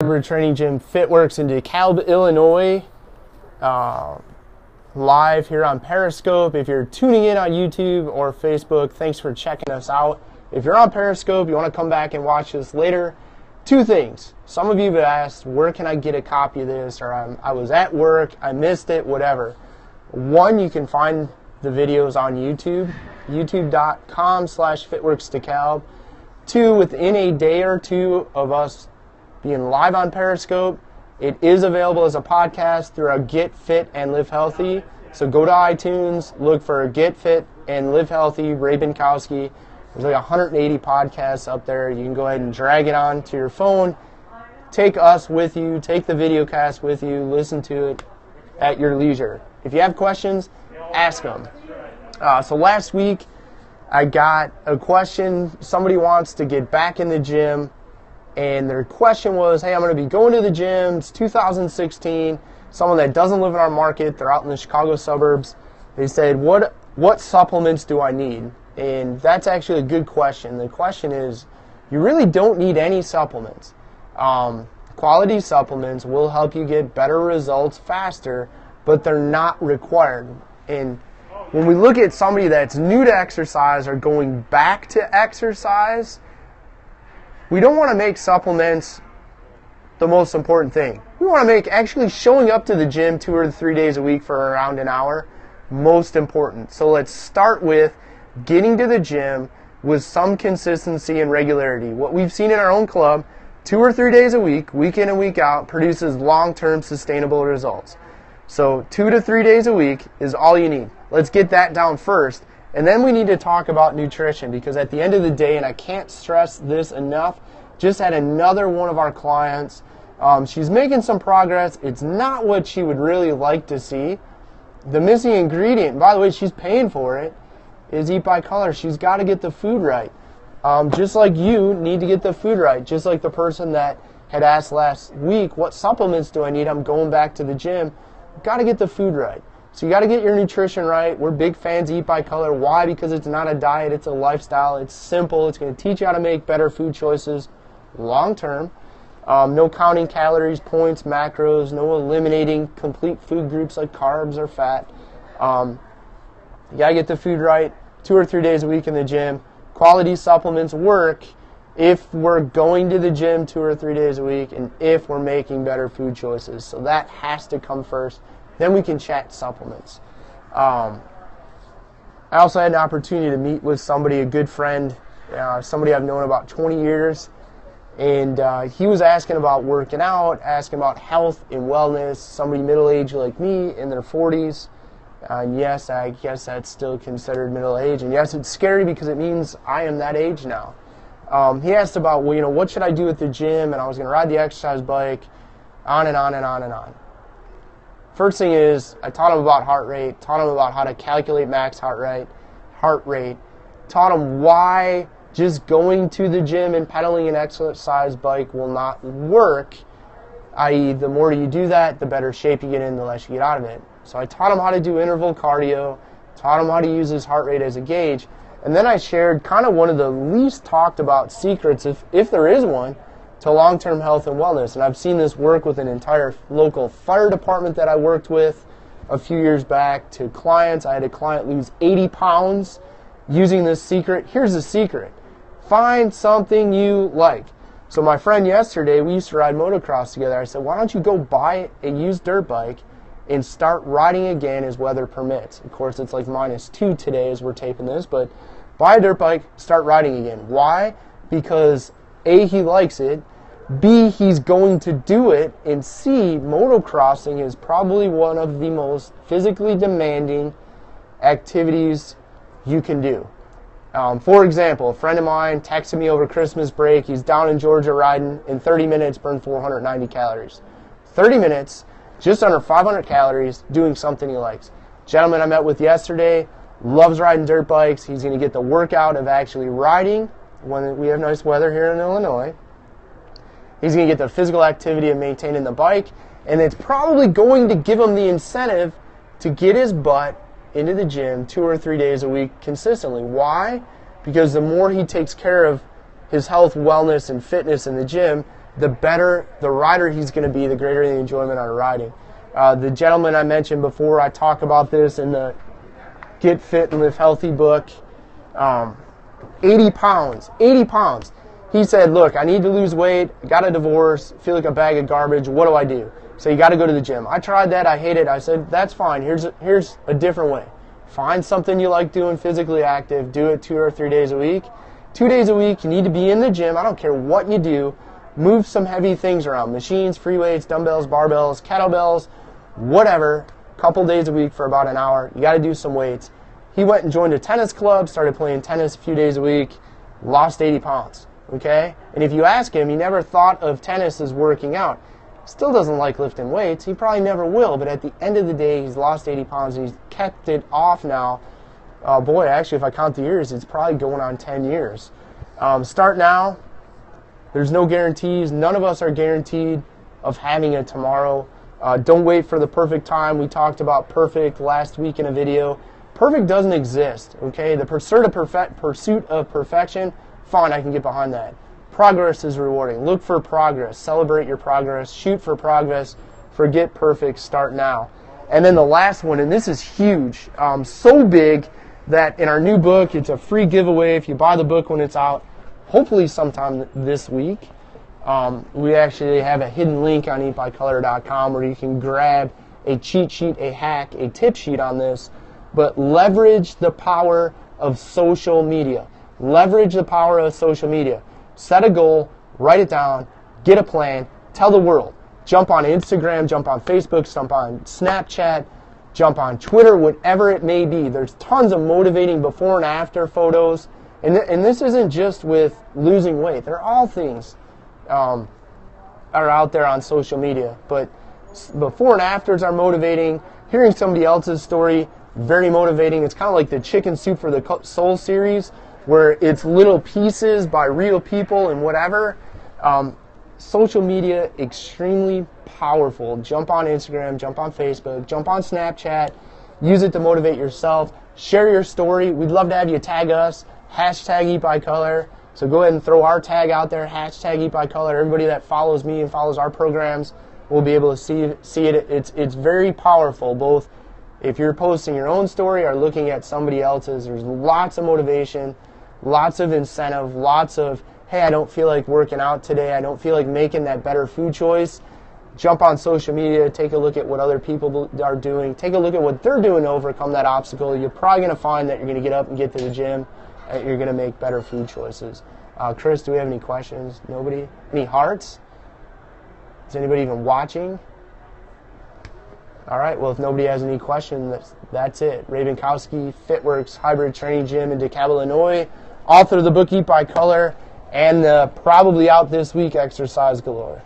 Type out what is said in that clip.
Cyber training gym FitWorkz in DeKalb, Illinois. Live here on Periscope. If you're tuning in on YouTube or Facebook, thanks for checking us out. If you're on Periscope, you want to come back and watch this later, two things. Some of you have asked, where can I get a copy of this? Or I was at work, I missed it, whatever. One, you can find the videos on YouTube, youtube.com/FitWorkzDeKalb. Two, within a day or two of us being live on Periscope, it is available as a podcast through our Get Fit and Live Healthy. So go to iTunes, look for Get Fit and Live Healthy, Ray Binkowski. There's like 180 podcasts up there. You can go ahead and drag it on to your phone. Take us with you. Take the video cast with you. Listen to it at your leisure. If you have questions, ask them. So last week, I got a question. Somebody wants to get back in the gym. And their question was, hey, I'm going to be going to the gym. It's 2016. Someone that doesn't live in our market. They're out in the Chicago suburbs. They said, what supplements do I need? And that's actually a good question. The question is, you really don't need any supplements. Quality supplements will help you get better results faster, but they're not required. And when we look at somebody that's new to exercise or going back to exercise, we don't want to make supplements the most important thing. We want to make actually showing up to the gym 2 or 3 days a week for around an hour most important. So let's start with getting to the gym with some consistency and regularity. What we've seen in our own club, 2 or 3 days a week in and week out, produces long-term sustainable results. So 2 to 3 days a week is all you need. Let's get that down first. And then we need to talk about nutrition, because at the end of the day, and I can't stress this enough, just had another one of our clients. She's making some progress. It's not what she would really like to see. The missing ingredient, by the way, she's paying for it, is eat by color. She's got to get the food right. Just like you need to get the food right. Just like the person that had asked last week, what supplements do I need? I'm going back to the gym. Got to get the food right. So you got to get your nutrition right. We're big fans of Eat by Color. Why? Because it's not a diet, it's a lifestyle. It's simple. It's going to teach you how to make better food choices long term. No counting calories, points, macros, no eliminating complete food groups like carbs or fat. You got to get the food right 2 or 3 days a week in the gym. Quality supplements work if we're going to the gym 2 or 3 days a week and if we're making better food choices. So that has to come first. Then we can chat supplements. I also had an opportunity to meet with somebody, a good friend, somebody I've known about 20 years. And he was asking about working out, asking about health and wellness, somebody middle-aged like me in their 40s. And yes, I guess that's still considered middle age. And yes, it's scary because it means I am that age now. He asked about, well, what should I do at the gym? And I was going to ride the exercise bike, on and on and on and on. First thing is, I taught him about heart rate, taught him about how to calculate max heart rate, taught him why just going to the gym and pedaling an exercise bike will not work, i.e. the more you do that, the better shape you get in, the less you get out of it. So I taught him how to do interval cardio, taught him how to use his heart rate as a gauge, and then I shared kind of one of the least talked about secrets, if there is one, to long-term health and wellness. And I've seen this work with an entire local fire department that I worked with a few years back to clients. I had a client lose 80 pounds using this secret. Here's the secret. Find something you like. So my friend yesterday, we used to ride motocross together. I said, why don't you go buy a used dirt bike and start riding again as weather permits. Of course, it's like -2 today as we're taping this, but buy a dirt bike, start riding again. Why? Because A, he likes it, B, he's going to do it, and C, motocrossing is probably one of the most physically demanding activities you can do. For example, a friend of mine texted me over Christmas break. He's down in Georgia riding. In 30 minutes, burned 490 calories. 30 minutes, just under 500 calories, doing something he likes. Gentleman I met with yesterday loves riding dirt bikes. He's going to get the workout of actually riding when we have nice weather here in Illinois. He's going to get the physical activity of maintaining the bike, and it's probably going to give him the incentive to get his butt into the gym 2 or 3 days a week consistently. Why? Because the more he takes care of his health, wellness, and fitness in the gym, the better the rider he's going to be, the greater the enjoyment on riding. The gentleman I mentioned before, I talk about this in the Get Fit and Live Healthy book. 80 pounds. He said, look, I need to lose weight, got a divorce, feel like a bag of garbage, what do I do? So you got to go to the gym. I tried that, I hate it. I said, that's fine, here's a different way. Find something you like doing, physically active, do it 2 or 3 days a week. 2 days a week, you need to be in the gym, I don't care what you do, move some heavy things around, machines, free weights, dumbbells, barbells, kettlebells, whatever, couple days a week for about an hour. You got to do some weights. He went and joined a tennis club, started playing tennis a few days a week, lost 80 pounds, okay? And if you ask him, he never thought of tennis as working out. Still doesn't like lifting weights. He probably never will, but at the end of the day, he's lost 80 pounds and he's kept it off now. Boy, actually, if I count the years, it's probably going on 10 years. Start now. There's no guarantees. None of us are guaranteed of having a tomorrow. Don't wait for the perfect time. We talked about perfect last week in a video. Perfect doesn't exist, okay? The pursuit of perfection, fine, I can get behind that. Progress is rewarding. Look for progress. Celebrate your progress. Shoot for progress. Forget perfect. Start now. And then the last one, and this is huge, so big that in our new book, it's a free giveaway if you buy the book when it's out, hopefully sometime this week. We actually have a hidden link on eatbycolor.com where you can grab a cheat sheet, a hack, a tip sheet on this. But leverage the power of social media. Leverage the power of social media. Set a goal, write it down, get a plan, tell the world. Jump on Instagram, jump on Facebook, jump on Snapchat, jump on Twitter, whatever it may be. There's tons of motivating before and after photos. And this isn't just with losing weight. They're all things are out there on social media. But before and afters are motivating. Hearing somebody else's story, very motivating. It's kind of like the Chicken Soup for the Soul series, where it's little pieces by real people and whatever. Social media, extremely powerful. Jump on Instagram, jump on Facebook, jump on Snapchat. Use it to motivate yourself. Share your story. We'd love to have you tag us. #EatByColor. So go ahead and throw our tag out there. #EatByColor. Everybody that follows me and follows our programs will be able to see it. It's very powerful, both if you're posting your own story or looking at somebody else's. There's lots of motivation, lots of incentive, lots of, hey, I don't feel like working out today. I don't feel like making that better food choice. Jump on social media. Take a look at what other people are doing. Take a look at what they're doing to overcome that obstacle. You're probably going to find that you're going to get up and get to the gym, and you're going to make better food choices. Chris, do we have any questions? Nobody? Any hearts? Is anybody even watching? All right, well, if nobody has any questions, that's it. Ray Binkowski, FitWorkz Hybrid Training Gym in DeKalb, Illinois, author of the book Eat by Color, and probably out this week, Exercise Galore.